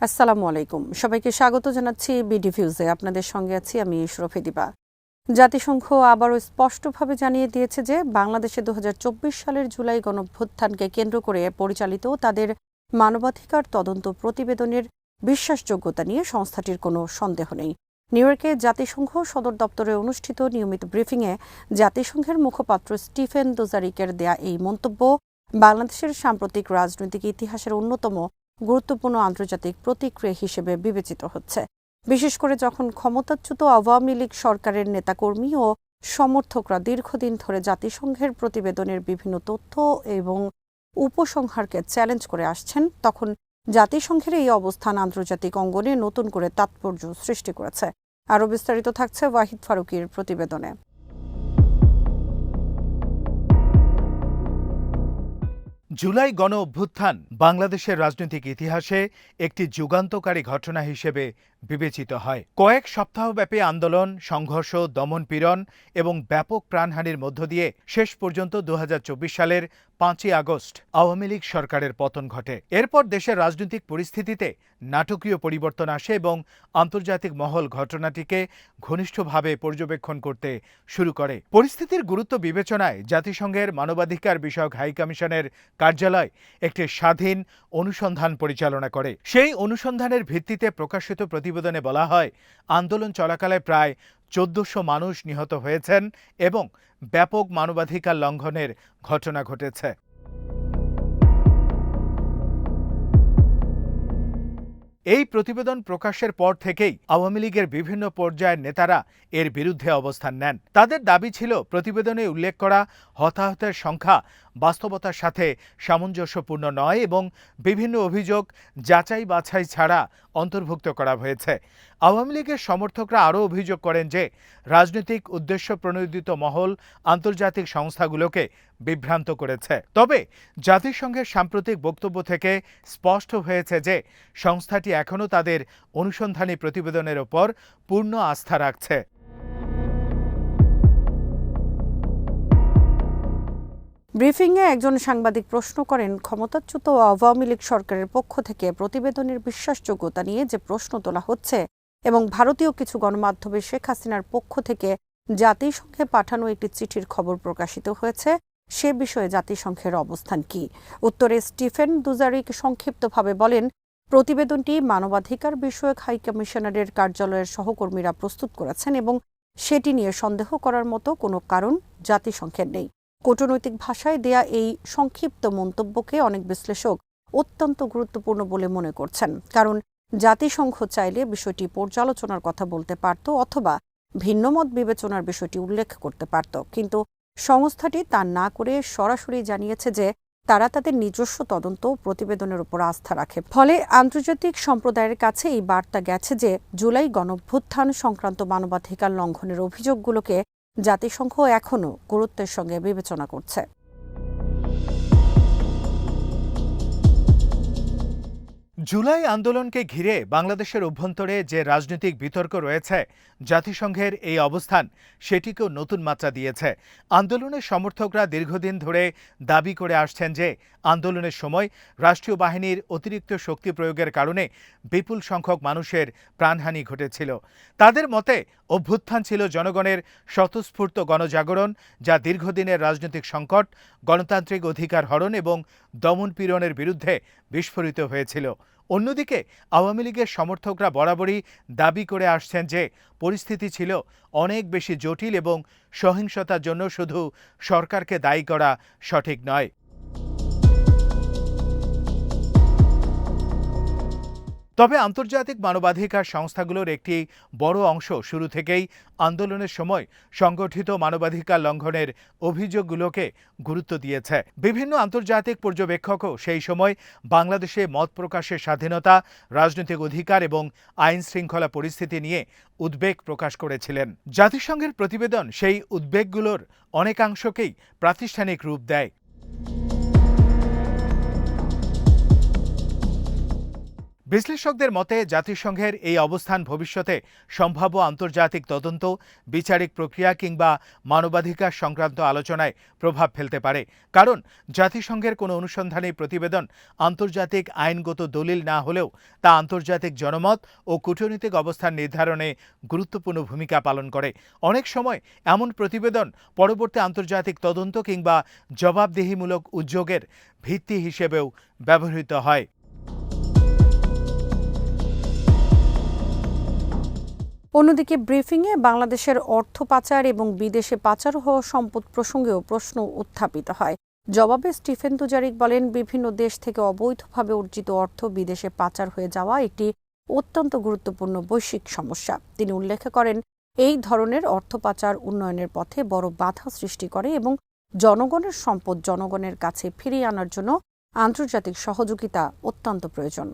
আসসালামু আলাইকুম, সবাইকে স্বাগত জানাচ্ছি বিডি ভিউজে। আপনাদের সঙ্গে আছি আমি ইশরফি দিবা। জাতিসংঘ আবারও স্পষ্টভাবে জানিয়ে দিয়েছে যে বাংলাদেশে ২০২৪ সালের জুলাই গণঅভ্যুত্থানকে কেন্দ্র করে পরিচালিত তাদের মানবাধিকার তদন্ত প্রতিবেদনের বিশ্বাসযোগ্যতা নিয়ে সংস্থাটির কোনো সন্দেহ নেই। নিউ ইয়র্কে জাতিসংঘ সদর দপ্তরে অনুষ্ঠিত নিয়মিত ব্রিফিংয়ে জাতিসংঘের মুখপাত্র স্টিফেন দুজারিকের দেয়া এই মন্তব্য বাংলাদেশের সাম্প্রতিক রাজনৈতিক ইতিহাসের অন্যতম গুরুত্বপূর্ণ আন্তর্জাতিক প্রতিক্রিয়া হিসেবে বিবেচিত হচ্ছে, বিশেষ করে যখন ক্ষমতাচ্যুত আওয়ামী লীগ সরকারের নেতাকর্মী ও সমর্থকরা দীর্ঘদিন ধরে জাতিসংঘের প্রতিবেদনের বিভিন্ন তথ্য এবং উপসংহারকে চ্যালেঞ্জ করে আসছেন। তখন জাতিসংঘের এই অবস্থান আন্তর্জাতিক অঙ্গনে নতুন করে তাৎপর্য সৃষ্টি করেছে। আরও বিস্তারিত থাকছে ওয়াহিদ ফারুকীর প্রতিবেদনে। জুলাই গণ অভ্যুত্থান বাংলাদেশের রাজনৈতিক ইতিহাসে একটি যুগান্তকারী ঘটনা হিসেবে বিবেচিত হয়। কয়েক সপ্তাহব্যাপী আন্দোলন, সংঘর্ষ, দমনপীড়ন এবং ব্যাপক প্রাণহানির মধ্য দিয়ে শেষ পর্যন্ত ২০২৪ সালের ৫ই আগস্ট আওয়ামী লীগ সরকারের পতন ঘটে। এরপর দেশের রাজনৈতিক পরিস্থিতিতে নাটকীয় পরিবর্তন আসে এবং আন্তর্জাতিক মহল ঘটনাটিকে ঘনিষ্ঠভাবে পর্যবেক্ষণ করতে শুরু করে। পরিস্থিতির গুরুত্ব বিবেচনায় জাতিসংঘের মানবাধিকার বিষয়ক হাইকমিশনের কার্যালয় একটি স্বাধীন অনুসন্ধান পরিচালনা করে। সেই অনুসন্ধানের ভিত্তিতে প্রকাশিত প্রতিবেদনে বলা হয়, আন্দোলন চলাকালে প্রায় ১৪০০ মানুষ নিহত হয়েছেন এবং ব্যাপক মানবাধিকার লঙ্ঘনের ঘটনা ঘটেছে। এই প্রতিবেদন প্রকাশের পর থেকেই আওয়ামী লীগের বিভিন্ন পর্যায়ের নেতারা এর বিরুদ্ধে অবস্থান নেন। তাদের দাবি ছিল, প্রতিবেদনে উল্লেখ করা হতাহতের সংখ্যা বাস্তবতার সাথে সামঞ্জস্যপূর্ণ নয় এবং বিভিন্ন অভিযোগ যাচাই বাছাই ছাড়া অন্তর্ভুক্ত করা হয়েছে। আওয়ামী লীগের সমর্থকরা আরও অভিযোগ করেন যে রাজনৈতিক উদ্দেশ্য প্রণোদিত মহল আন্তর্জাতিক সংস্থাগুলোকে বিভ্রান্ত করেছে। তবে জাতিসংঘের সাম্প্রতিক বক্তব্য থেকে স্পষ্ট হয়েছে যে সংস্থাটি এখনও তাদের অনুসন্ধানী প্রতিবেদনের ওপর পূর্ণ আস্থা রাখছে। ব্রিফিংয়ে একজন সাংবাদিক প্রশ্ন করেন, ক্ষমতাচ্যুত আওয়ামী লীগ সরকারের পক্ষ থেকে প্রতিবেদনের বিশ্বাসযোগ্যতা নিয়ে যে প্রশ্ন তোলা হচ্ছে এবং ভারতীয় কিছু গণমাধ্যমে শেখ হাসিনার পক্ষ থেকে জাতিসংঘে পাঠানো একটি চিঠির খবর প্রকাশিত হয়েছে, সে বিষয়ে জাতিসংঘের অবস্থান কি? উত্তরে স্টিফেন দুজারিক সংক্ষিপ্তভাবে বলেন, প্রতিবেদনটি মানবাধিকার বিষয়ক হাইকমিশনারের কার্যালয়ের সহকর্মীরা প্রস্তুত করেছেন এবং সেটি নিয়ে সন্দেহ করার মতো কোনো কারণ জাতিসংঘের নেই। কূটনৈতিক ভাষায় দেয়া এই সংক্ষিপ্ত মন্তব্যকে অনেক বিশ্লেষক অত্যন্ত গুরুত্বপূর্ণ বলে মনে করছেন, কারণ জাতিসংঘ চাইলে বিষয়টি পর্যালোচনার কথা বলতে পারত অথবা ভিন্নমত বিবেচনার বিষয়টি উল্লেখ করতে পারত, কিন্তু সংস্থাটি তা না করে সরাসরি জানিয়েছে যে তারা তাদের নিজস্ব তদন্ত প্রতিবেদনের উপর আস্থা রাখে। ফলে আন্তর্জাতিক সম্প্রদায়ের কাছে এই বার্তা গেছে যে জুলাই গণঅভ্যুত্থান সংক্রান্ত মানবাধিকার লঙ্ঘনের অভিযোগগুলোকে জাতিসংঘ এখনও গুরুত্বের সঙ্গে বিবেচনা করছে। জুলাই আন্দোলনকে ঘিরে বাংলাদেশের অভ্যন্তরে যে রাজনৈতিক বিতর্ক রয়েছে, জাতিসংঘের এই অবস্থান সেটিকেও নতুন মাত্রা দিয়েছে। আন্দোলনের সমর্থকরা দীর্ঘদিন ধরে দাবি করে আসছেন যে আন্দোলনের সময় রাষ্ট্রীয় বাহিনীর অতিরিক্ত শক্তি প্রয়োগের কারণে বিপুল সংখ্যক মানুষের প্রাণহানি ঘটেছিল। তাদের মতে অভ্যুত্থান ছিল জনগণের স্বতঃস্ফূর্ত গণজাগরণ, যা দীর্ঘদিনের রাজনৈতিক সংকট, গণতান্ত্রিক অধিকার হরণ এবং দমনপীড়নের বিরুদ্ধে বিস্ফোরিত হয়েছিল। অন্যদিকে আওয়ামী লীগের সমর্থকরা বরাবরই দাবি করে আসছেন যে পরিস্থিতি ছিল অনেক বেশি জটিল এবং সহিংসতার জন্য শুধু সরকারকে দায়ী করা সঠিক নয়। তবে আন্তর্জাতিক মানবাধিকার সংস্থাগুলোর একটি বড় অংশ শুরু থেকেই আন্দোলনের সময় সংগঠিত মানবাধিকার লঙ্ঘনের অভিযোগগুলোকে গুরুত্ব দিয়েছে। বিভিন্ন আন্তর্জাতিক পর্যবেক্ষকও সেই সময় বাংলাদেশে মত প্রকাশের স্বাধীনতা, রাজনৈতিক অধিকার এবং আইন শৃঙ্খলা পরিস্থিতি নিয়ে উদ্বেগ প্রকাশ করেছিলেন। জাতিসংঘের প্রতিবেদন সেই উদ্বেগগুলোর অনেকাংশকেই প্রাতিষ্ঠানিক রূপ দেয়। বিশ্লেষকদের মতে জাতিসংঘের এই অবস্থান ভবিষ্যতে সম্ভাব্য আন্তর্জাতিক তদন্ত, বিচারিক প্রক্রিয়া কিংবা মানবাধিকার সংক্রান্ত আলোচনায় প্রভাব ফেলতে পারে। কারণ জাতিসংঘের কোনো অনুসন্ধানী প্রতিবেদন আন্তর্জাতিক আইনগত দলিল না হলেও তা আন্তর্জাতিক জনমত ও কূটনৈতিক অবস্থান নির্ধারণে গুরুত্বপূর্ণ ভূমিকা পালন করে। অনেক সময় এমন প্রতিবেদন পরবর্তী আন্তর্জাতিক তদন্ত কিংবা জবাবদিহিমূলক উদ্যোগের ভিত্তি হিসেবেও ব্যবহৃত হয়। অন্যদিকে ব্রিফিংয়ে বাংলাদেশের অর্থ পাচার এবং বিদেশে পাচার হওয়া সম্পদ প্রসঙ্গেও প্রশ্ন উত্থাপিত হয়। জবাবে স্টিফেন দুজারিক বলেন, বিভিন্ন দেশ থেকে অবৈধভাবে অর্জিত অর্থ বিদেশে পাচার হয়ে যাওয়া একটি অত্যন্ত গুরুত্বপূর্ণ বৈশ্বিক সমস্যা। তিনি উল্লেখ করেন, এই ধরনের অর্থ পাচার উন্নয়নের পথে বড় বাধা সৃষ্টি করে এবং জনগণের সম্পদ জনগণের কাছে ফিরিয়ে আনার জন্য আন্তর্জাতিক সহযোগিতা অত্যন্ত প্রয়োজন।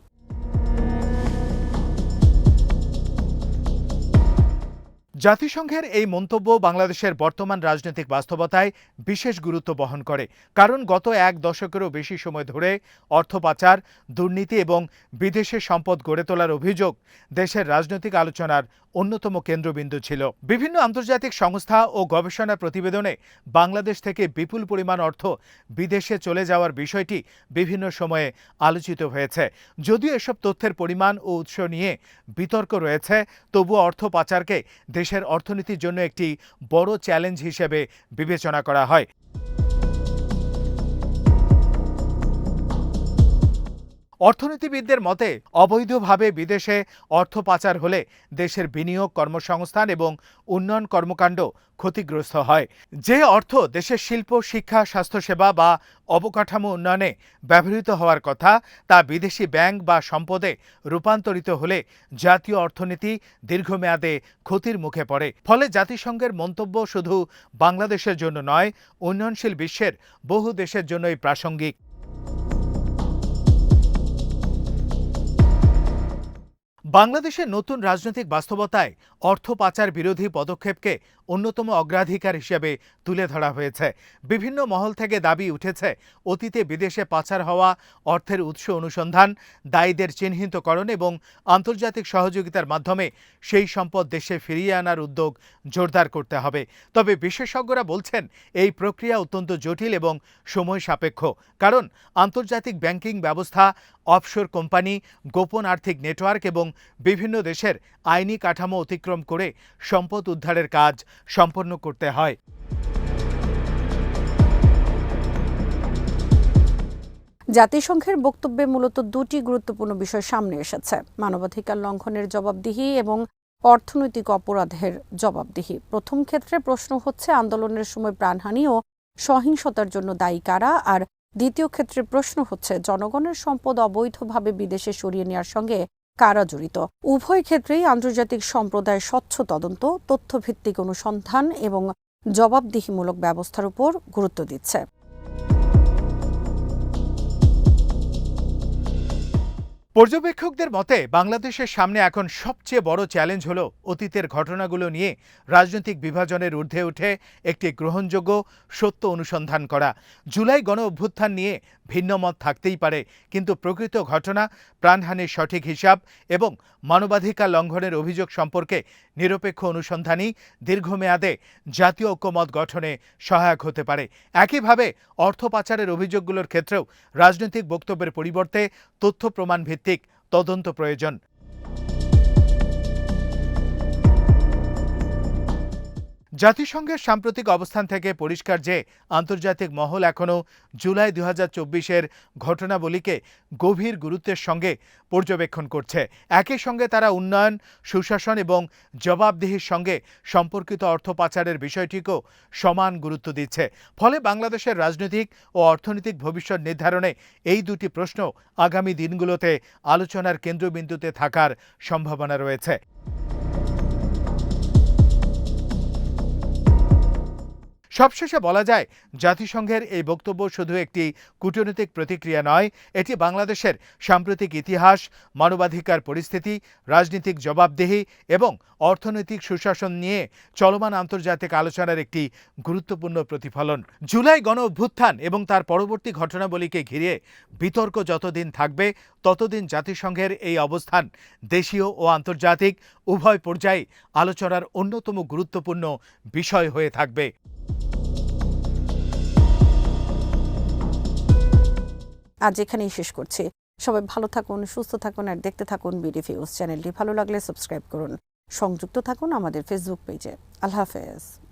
জাতিসংঘের এই মন্তব্য বাংলাদেশের বর্তমান রাজনৈতিক বাস্তবতায় বিশেষ গুরুত্ব বহন করে। কারণ গত এক দশকেরও বেশি সময় ধরে অর্থ পাচার, দুর্নীতি এবং বিদেশে সম্পদ গড়ে তোলার অভিযোগ দেশের রাজনৈতিক আলোচনার অন্যতম কেন্দ্রবিন্দু ছিল। বিভিন্ন আন্তর্জাতিক সংস্থা ও গবেষণা প্রতিবেদনে বাংলাদেশ থেকে বিপুল পরিমাণ অর্থ বিদেশে চলে যাওয়ার বিষয়টি বিভিন্ন সময়ে আলোচিত হয়েছে। যদিও এসব তথ্যের পরিমাণ ও উৎস নিয়ে বিতর্ক রয়েছে, তবুও অর্থ পাচারকে দেশের অর্থনীতির জন্য একটি বড় চ্যালেঞ্জ হিসেবে বিবেচনা করা হয়। অর্থনীতিবিদদের মতে অবৈধভাবে বিদেশে অর্থ পাচার হলে দেশের বিনিয়োগ, কর্মসংস্থান এবং উন্নয়ন কর্মকাণ্ড ক্ষতিগ্রস্ত হয়। যে অর্থ দেশের শিল্প, শিক্ষা, স্বাস্থ্যসেবা বা অবকাঠামো উন্নয়নে ব্যবহৃত হওয়ার কথা তা বিদেশি ব্যাংক বা সম্পদে রূপান্তরিত হলে জাতীয় অর্থনীতি দীর্ঘমেয়াদে ক্ষতির মুখে পড়ে। ফলে জাতিসংঘের মন্তব্য শুধু বাংলাদেশের জন্য নয়, উন্নয়নশীল বিশ্বের বহু দেশের জন্যই প্রাসঙ্গিক। বাংলাদেশের নতুন রাজনৈতিক বাস্তবতায় অর্থ পাচার বিরোধী পদক্ষেপকে অন্যতম অগ্রাধিকার হিসেবে তুলে ধরা হয়েছে। বিভিন্ন মহল থেকে দাবি উঠেছে, অতীতে বিদেশে পাচার হওয়া অর্থের উৎস অনুসন্ধান, দায়ীদের চিহ্নিতকরণ এবং আন্তর্জাতিক সহযোগিতার মাধ্যমে সেই সম্পদ দেশে ফিরিয়ে আনার উদ্যোগ জোরদার করতে হবে। তবে বিশেষজ্ঞরা বলছেন, এই প্রক্রিয়া অত্যন্ত জটিল এবং সময় সাপেক্ষ। কারণ আন্তর্জাতিক ব্যাংকিং ব্যবস্থা, অফশোর কোম্পানি, গোপন আর্থিক নেটওয়ার্ক এবং বিভিন্ন দেশের আইনি কাঠামো অতিক্রম করে সম্পদ উদ্ধারের কাজ সম্পন্ন করতে হয়। জাতিসংঘের বক্তব্যে মূলত দুটি গুরুত্বপূর্ণ বিষয় সামনে এসেছে: মানবাধিকার লঙ্ঘনের জবাবদিহি এবং অর্থনৈতিক অপরাধের জবাবদিহি। প্রথম ক্ষেত্রে প্রশ্ন হচ্ছে, আন্দোলনের সময় প্রাণহানি ও সহিংসতার জন্য দায়ী কারা? আর দ্বিতীয় ক্ষেত্রে প্রশ্ন হচ্ছে, জনগণের সম্পদ অবৈধভাবে বিদেশে সরিয়ে নেওয়ার সঙ্গে কারা জড়িত? উভয় ক্ষেত্রেই আন্তর্জাতিক সম্প্রদায় স্বচ্ছ তদন্ত, তথ্যভিত্তিক অনুসন্ধান এবং জবাবদিহিমূলক ব্যবস্থার উপর গুরুত্ব দিচ্ছে। পর্যবেক্ষকদের মতে বাংলাদেশের সামনে এখন সবচেয়ে বড় চ্যালেঞ্জ হলো অতীতের ঘটনাগুলো নিয়ে রাজনৈতিক বিভাজনের ঊর্ধ্বে উঠে একটি গ্রহণযোগ্য সত্য অনুসন্ধান করা। জুলাই গণ অভ্যুত্থান নিয়ে ভিন্ন মত থাকতেই পারে, কিন্তু প্রকৃত ঘটনা, প্রাণহানির সঠিক হিসাব এবং মানবাধিকার লঙ্ঘনের অভিযোগ সম্পর্কে নিরপেক্ষ অনুসন্ধানই দীর্ঘমেয়াদে জাতীয় ঐক্যমত গঠনে সহায়ক হতে পারে। একইভাবে অর্থ পাচারের অভিযোগগুলোর ক্ষেত্রেও রাজনৈতিক বক্তব্যের পরিবর্তে তথ্য প্রমাণ ভিত্তিক তদন্ত প্রয়োজন। জাতিসংঘের সাম্প্রতিক অবস্থান থেকে পরিষ্কার যে আন্তর্জাতিক মহল এখনও জুলাই 2024-এর ঘটনাবলীকে গভীর গুরুত্বের সঙ্গে পর্যবেক্ষণ করছে। একই সঙ্গে তারা উন্নয়ন, সুশাসন এবং জবাবদিহির সঙ্গে সম্পর্কিত অর্থ পাচারের বিষয়টিকেও সমান গুরুত্ব দিচ্ছে। ফলে বাংলাদেশের রাজনৈতিক ও অর্থনৈতিক ভবিষ্যৎ নির্ধারণে এই দুটি প্রশ্ন আগামী দিনগুলোতে আলোচনার কেন্দ্রবিন্দুতে থাকার সম্ভাবনা রয়েছে। সবশেষে বলা যায়, জাতিসংঘের এই বক্তব্য শুধু একটি কূটনৈতিক প্রতিক্রিয়া নয়, এটি বাংলাদেশের সাম্প্রতিক ইতিহাস, মানবাধিকার পরিস্থিতি, রাজনৈতিক জবাবদিহি এবং অর্থনৈতিক সুশাসন নিয়ে চলমান আন্তর্জাতিক আলোচনার একটি গুরুত্বপূর্ণ প্রতিফলন। জুলাই গণ-অভ্যুত্থান এবং তার পরবর্তী ঘটনাবলীকে ঘিরে বিতর্ক যতদিন থাকবে, ততদিন জাতিসংঘের এই অবস্থান দেশীয় ও আন্তর্জাতিক উভয় পর্যায়ে আলোচনার অন্যতম গুরুত্বপূর্ণ বিষয় হয়ে থাকবে। আজ এখানেই শেষ করছি। সবাই ভালো থাকুন, সুস্থ থাকুন আর দেখতে থাকুন বিডিভি নিউজ। চ্যানেলটি ভালো লাগলে সাবস্ক্রাইব করুন। সংযুক্ত থাকুন আমাদের ফেসবুক পেজে। আল্লাহ হাফেজ।